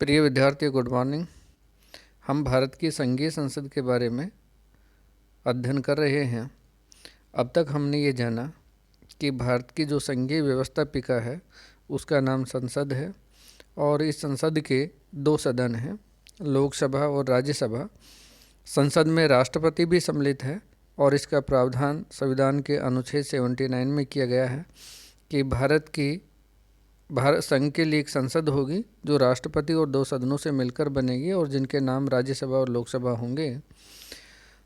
प्रिय विद्यार्थी, good morning. हम भारत की संघीय संसद के बारे में अध्ययन कर रहे हैं। अब तक हमने ये जाना कि भारत की जो संघीय व्यवस्थापिका है उसका नाम संसद है और इस संसद के दो सदन हैं, लोकसभा और राज्यसभा। संसद में राष्ट्रपति भी सम्मिलित है और इसका प्रावधान संविधान के अनुच्छेद 79 में किया गया है कि भारत संघ के लिए एक संसद होगी जो राष्ट्रपति और दो सदनों से मिलकर बनेगी और जिनके नाम राज्यसभा और लोकसभा होंगे।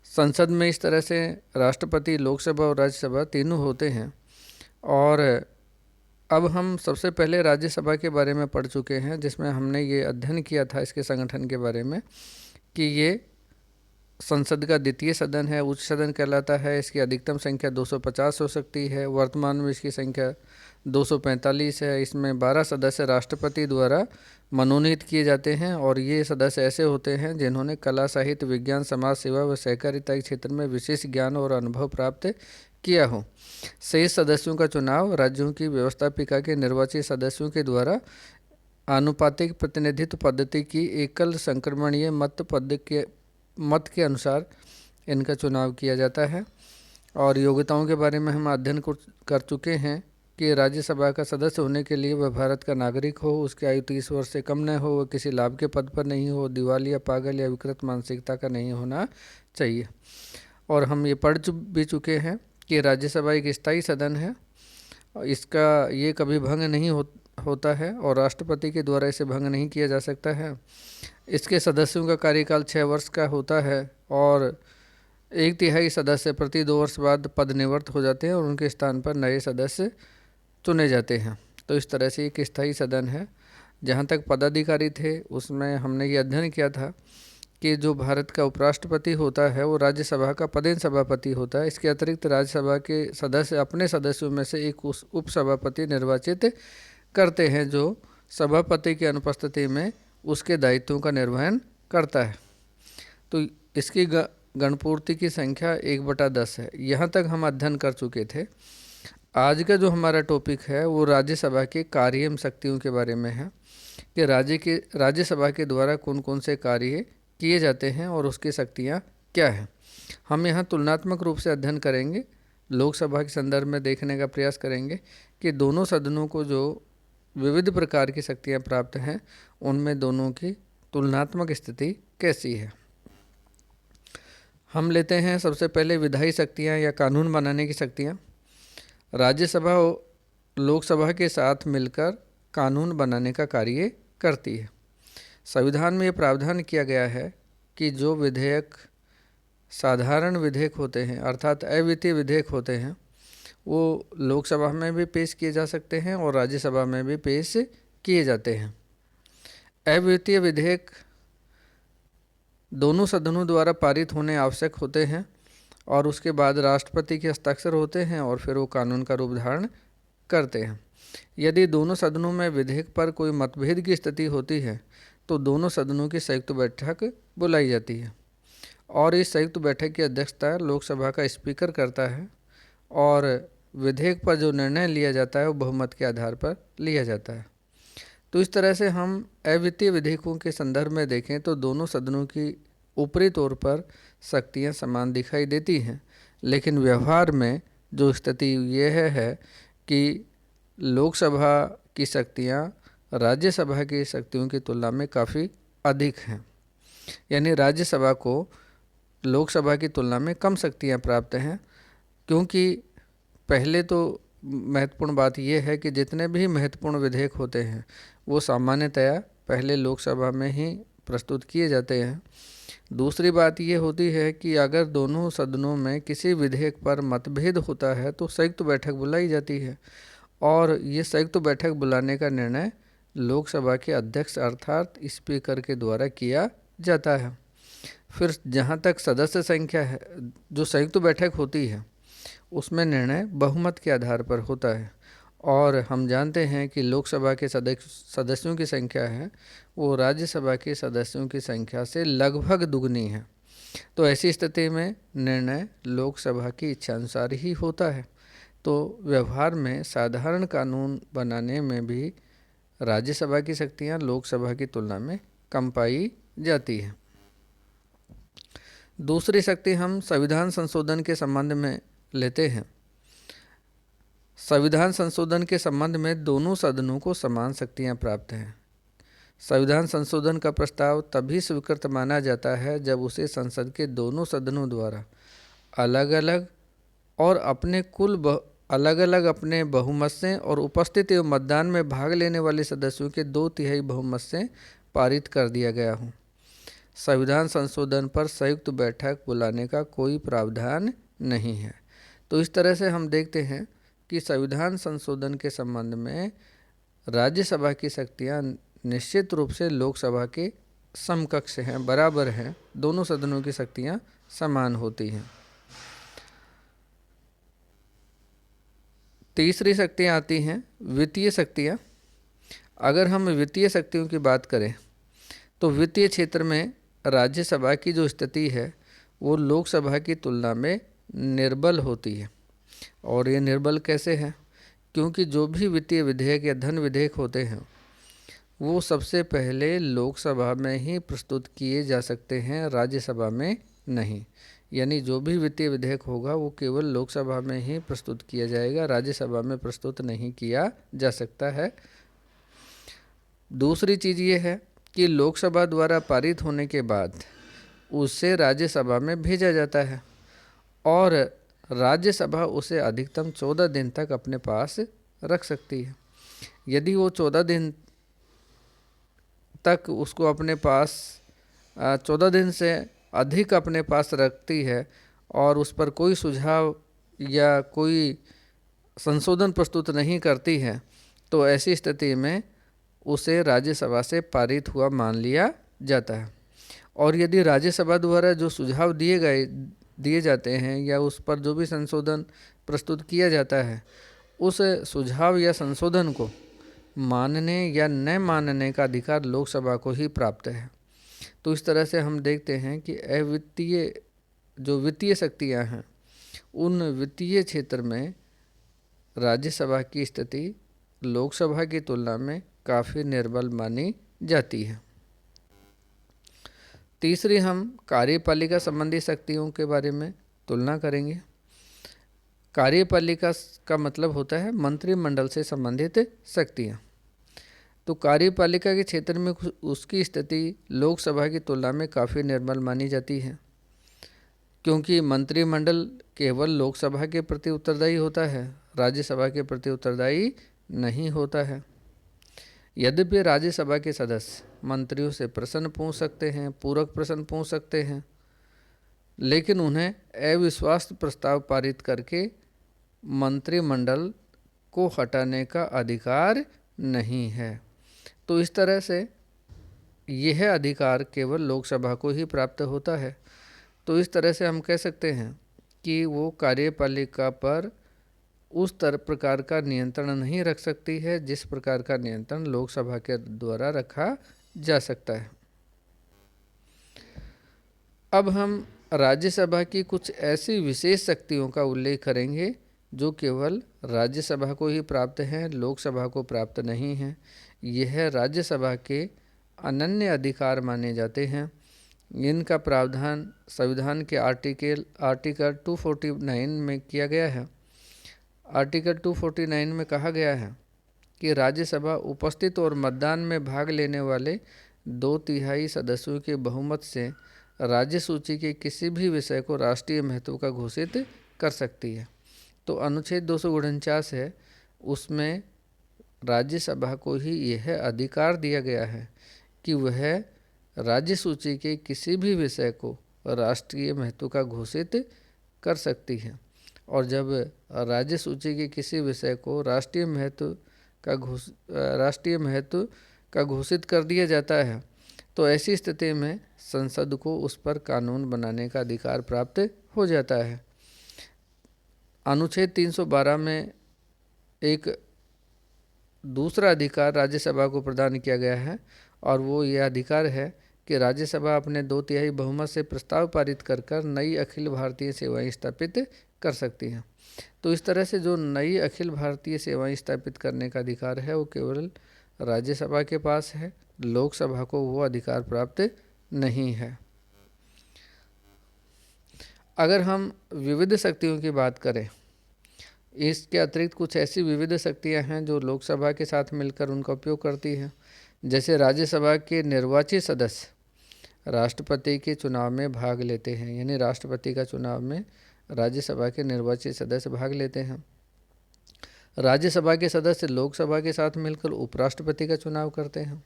संसद में इस तरह से राष्ट्रपति, लोकसभा और राज्यसभा तीनों होते हैं। और अब हम सबसे पहले राज्यसभा के बारे में पढ़ चुके हैं, जिसमें हमने ये अध्ययन किया था इसके संगठन के बारे में कि ये संसद का द्वितीय सदन है, उच्च सदन कहलाता है। इसकी अधिकतम संख्या 250 हो सकती है। वर्तमान में इसकी संख्या 245 है। इसमें 12 सदस्य राष्ट्रपति द्वारा मनोनीत किए जाते हैं और ये सदस्य ऐसे होते हैं जिन्होंने कला, साहित्य, विज्ञान, समाज सेवा व सहकारिता के क्षेत्र में विशेष ज्ञान और अनुभव प्राप्त किया हो। शेष सदस्यों का चुनाव राज्यों की व्यवस्थापिका के निर्वाचित सदस्यों के द्वारा आनुपातिक प्रतिनिधित्व पद्धति की एकल संक्रमणीय मत के अनुसार इनका चुनाव किया जाता है। और योग्यताओं के बारे में हम अध्ययन कर चुके हैं कि राज्यसभा का सदस्य होने के लिए वह भारत का नागरिक हो, उसकी आयु 30 वर्ष से कम न हो, वह किसी लाभ के पद पर नहीं हो, दिवालिया, पागल या विकृत मानसिकता का नहीं होना चाहिए। और हम ये पढ़ भी चुके हैं कि राज्यसभा एक स्थायी सदन है। इसका ये कभी भंग नहीं होता है और राष्ट्रपति के द्वारा इसे भंग नहीं किया जा सकता है। इसके सदस्यों का कार्यकाल 6 वर्ष का होता है और 1/3 सदस्य प्रति 2 वर्ष बाद पदनिवृत्त हो जाते हैं और उनके स्थान पर नए सदस्य चुने जाते हैं। तो इस तरह से एक स्थायी सदन है। जहाँ तक पदाधिकारी थे उसमें हमने ये अध्ययन किया था कि जो भारत का उपराष्ट्रपति होता है वो राज्यसभा का पदेन सभापति होता है। इसके अतिरिक्त राज्यसभा के सदस्य अपने सदस्यों में से एक उपसभापति निर्वाचित करते हैं जो सभापति की अनुपस्थिति में उसके दायित्वों का निर्वहन करता है। तो इसकी गणपूर्ति की संख्या 1/10 है। यहाँ तक हम अध्ययन कर चुके थे। आज का जो हमारा टॉपिक है वो राज्यसभा के कार्य एवं शक्तियों के बारे में है कि राज्यसभा के द्वारा कौन कौन से कार्य किए जाते हैं और उसकी शक्तियाँ क्या हैं। हम यहाँ तुलनात्मक रूप से अध्ययन करेंगे, लोकसभा के संदर्भ में देखने का प्रयास करेंगे कि दोनों सदनों को जो विविध प्रकार की शक्तियाँ प्राप्त हैं उनमें दोनों की तुलनात्मक स्थिति कैसी है। हम लेते हैं सबसे पहले विधायी शक्तियाँ या कानून बनाने की शक्तियाँ। राज्यसभा लोकसभा के साथ मिलकर कानून बनाने का कार्य करती है। संविधान में ये प्रावधान किया गया है कि जो विधेयक साधारण विधेयक होते हैं अर्थात अवित्तीय विधेयक होते हैं वो लोकसभा में भी पेश किए जा सकते हैं और राज्यसभा में भी पेश किए जाते हैं। अवित्तीय विधेयक दोनों सदनों द्वारा पारित होने आवश्यक होते हैं और उसके बाद राष्ट्रपति के हस्ताक्षर होते हैं और फिर वो कानून का रूप धारण करते हैं। यदि दोनों सदनों में विधेयक पर कोई मतभेद की स्थिति होती है तो दोनों सदनों की संयुक्त बैठक बुलाई जाती है और इस संयुक्त बैठक की अध्यक्षता लोकसभा का स्पीकर करता है और विधेयक पर जो निर्णय लिया जाता है वो बहुमत के आधार पर लिया जाता है। तो इस तरह से हम अवित्तीय विधेयकों के संदर्भ में देखें तो दोनों सदनों की ऊपरी तौर पर शक्तियां समान दिखाई देती हैं, लेकिन व्यवहार में जो स्थिति यह है कि लोकसभा की शक्तियां राज्यसभा की शक्तियों की तुलना में काफ़ी अधिक हैं। यानी राज्यसभा को लोकसभा की तुलना में कम शक्तियां प्राप्त हैं, क्योंकि पहले तो महत्वपूर्ण बात यह है कि जितने भी महत्वपूर्ण विधेयक होते हैं वो सामान्यतया पहले लोकसभा में ही प्रस्तुत किए जाते हैं। दूसरी बात ये होती है कि अगर दोनों सदनों में किसी विधेयक पर मतभेद होता है तो संयुक्त बैठक बुलाई जाती है और ये संयुक्त बैठक बुलाने का निर्णय लोकसभा के अध्यक्ष अर्थात स्पीकर के द्वारा किया जाता है। फिर जहाँ तक सदस्य संख्या है, जो संयुक्त बैठक होती है उसमें निर्णय बहुमत के आधार पर होता है और हम जानते हैं कि लोकसभा के सदस्यों की संख्या है वो राज्यसभा के सदस्यों की संख्या से लगभग दुगनी है। तो ऐसी स्थिति में निर्णय लोकसभा की इच्छानुसार ही होता है। तो व्यवहार में साधारण कानून बनाने में भी राज्यसभा की शक्तियां लोकसभा की तुलना में कम पाई जाती है। दूसरी शक्ति हम संविधान संशोधन के संबंध में लेते हैं। संविधान संशोधन के संबंध में दोनों सदनों को समान शक्तियां प्राप्त हैं। संविधान संशोधन का प्रस्ताव तभी स्वीकृत माना जाता है जब उसे संसद के दोनों सदनों द्वारा अलग अलग अपने बहुमत से और उपस्थित एवं मतदान में भाग लेने वाले सदस्यों के 2/3 बहुमत से पारित कर दिया गया हो। संविधान संशोधन पर संयुक्त बैठक बुलाने का कोई प्रावधान नहीं है। तो इस तरह से हम देखते हैं कि संविधान संशोधन के संबंध में राज्यसभा की शक्तियां निश्चित रूप से लोकसभा के समकक्ष हैं, बराबर हैं। दोनों सदनों की शक्तियां समान होती हैं। तीसरी शक्तियां आती हैं वित्तीय शक्तियां। अगर हम वित्तीय शक्तियों की बात करें तो वित्तीय क्षेत्र में राज्यसभा की जो स्थिति है वो लोकसभा की तुलना में निर्बल होती है। और ये निर्बल कैसे है? क्योंकि जो भी वित्तीय विधेयक या धन विधेयक होते हैं वो सबसे पहले लोकसभा में ही प्रस्तुत किए जा सकते हैं, राज्यसभा में नहीं। यानी जो भी वित्तीय विधेयक होगा वो केवल लोकसभा में ही प्रस्तुत किया जाएगा, राज्यसभा में प्रस्तुत नहीं किया जा सकता है। दूसरी चीज़ ये है कि लोकसभा द्वारा पारित होने के बाद उसे राज्यसभा में भेजा जाता है और राज्यसभा उसे अधिकतम 14 दिन तक अपने पास रख सकती है। यदि वो 14 दिन तक उसको अपने पास 14 दिन से अधिक अपने पास रखती है और उस पर कोई सुझाव या कोई संशोधन प्रस्तुत नहीं करती है तो ऐसी स्थिति में उसे राज्यसभा से पारित हुआ मान लिया जाता है। और यदि राज्यसभा द्वारा जो सुझाव दिए जाते हैं या उस पर जो भी संशोधन प्रस्तुत किया जाता है उस सुझाव या संशोधन को मानने या न मानने का अधिकार लोकसभा को ही प्राप्त है। तो इस तरह से हम देखते हैं कि वित्तीय शक्तियां हैं उन वित्तीय क्षेत्र में राज्यसभा की स्थिति लोकसभा की तुलना में काफ़ी निर्बल मानी जाती है। तीसरी हम कार्यपालिका संबंधी शक्तियों के बारे में तुलना करेंगे। कार्यपालिका का मतलब होता है मंत्रिमंडल से संबंधित शक्तियाँ। तो कार्यपालिका के क्षेत्र में उसकी स्थिति लोकसभा की तुलना में काफ़ी निर्बल मानी जाती है, क्योंकि मंत्रिमंडल केवल लोकसभा के प्रति उत्तरदायी होता है, राज्यसभा के प्रति उत्तरदायी नहीं होता है। यद्यपि राज्यसभा के सदस्य मंत्रियों से प्रश्न पूछ सकते हैं, पूरक प्रश्न पूछ सकते हैं, लेकिन उन्हें अविश्वास प्रस्ताव पारित करके मंत्रिमंडल को हटाने का अधिकार नहीं है। तो इस तरह से यह अधिकार केवल लोकसभा को ही प्राप्त होता है। तो इस तरह से हम कह सकते हैं कि वो कार्यपालिका पर उस प्रकार का नियंत्रण नहीं रख सकती है जिस प्रकार का नियंत्रण लोकसभा के द्वारा रखा जा सकता है। अब हम राज्यसभा की कुछ ऐसी विशेष शक्तियों का उल्लेख करेंगे जो केवल राज्यसभा को ही प्राप्त हैं, लोकसभा को प्राप्त नहीं हैं। यह राज्यसभा के अनन्य अधिकार माने जाते हैं। इनका प्रावधान संविधान के आर्टिकल 249 में किया गया है। आर्टिकल 249 में कहा गया है कि राज्यसभा उपस्थित और मतदान में भाग लेने वाले 2/3 सदस्यों के बहुमत से राज्य सूची के किसी भी विषय को राष्ट्रीय महत्व का घोषित कर सकती है। तो अनुच्छेद 249 है, उसमें राज्यसभा को ही यह अधिकार दिया गया है कि वह राज्य सूची के किसी भी विषय को राष्ट्रीय महत्व का घोषित कर सकती है। और जब राज्य सूची के किसी विषय को राष्ट्रीय महत्व का घोषित कर दिया जाता है तो ऐसी स्थिति में संसद को उस पर कानून बनाने का अधिकार प्राप्त हो जाता है। अनुच्छेद 312 में एक दूसरा अधिकार राज्यसभा को प्रदान किया गया है और वो यह अधिकार है कि राज्यसभा अपने 2/3 बहुमत से प्रस्ताव पारित कर नई अखिल भारतीय सेवाएं स्थापित कर सकती हैं। तो इस तरह से जो नई अखिल भारतीय सेवाएं स्थापित करने का अधिकार है वो केवल राज्यसभा के पास है, लोकसभा को वो अधिकार प्राप्त नहीं है। अगर हम विविध शक्तियों की बात करें, इसके अतिरिक्त कुछ ऐसी विविध शक्तियां हैं जो लोकसभा के साथ मिलकर उनका उपयोग करती हैं। जैसे राज्यसभा के निर्वाचित सदस्य राष्ट्रपति के चुनाव में भाग लेते हैं, यानी राष्ट्रपति का चुनाव में राज्यसभा के निर्वाचित सदस्य भाग लेते हैं। राज्यसभा के सदस्य लोकसभा के साथ मिलकर उपराष्ट्रपति का चुनाव करते हैं।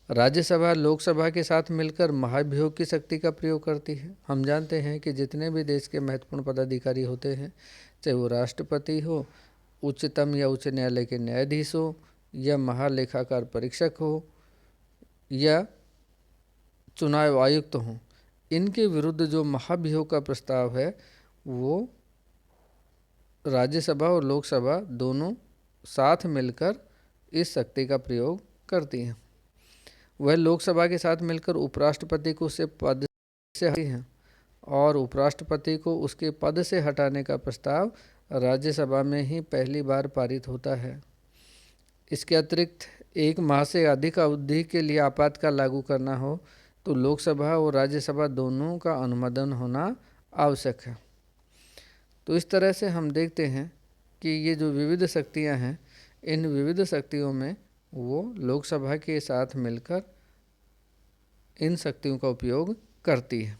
राज्यसभा लोकसभा के साथ मिलकर महाभियोग की शक्ति का प्रयोग करती है। हम जानते हैं कि जितने भी देश के महत्वपूर्ण पदाधिकारी होते हैं, चाहे वो राष्ट्रपति हो, उच्चतम या उच्च न्यायालय के न्यायाधीश हो, या महालेखाकार परीक्षक हो, या चुनाव आयुक्त हो, इनके विरुद्ध जो महाभियोग का प्रस्ताव है वो राज्यसभा और लोकसभा दोनों साथ मिलकर इस शक्ति का प्रयोग करती हैं। वह लोकसभा के साथ मिलकर उपराष्ट्रपति को उससे पद से हटाती हैं और उपराष्ट्रपति को उसके पद से हटाने का प्रस्ताव राज्यसभा में ही पहली बार पारित होता है। इसके अतिरिक्त 1 माह से अधिक अवधि के लिए आपातकाल लागू करना हो तो लोकसभा और राज्यसभा दोनों का अनुमोदन होना आवश्यक है। तो इस तरह से हम देखते हैं कि ये जो विविध शक्तियां हैं, इन विविध शक्तियों में वो लोकसभा के साथ मिलकर इन शक्तियों का उपयोग करती है।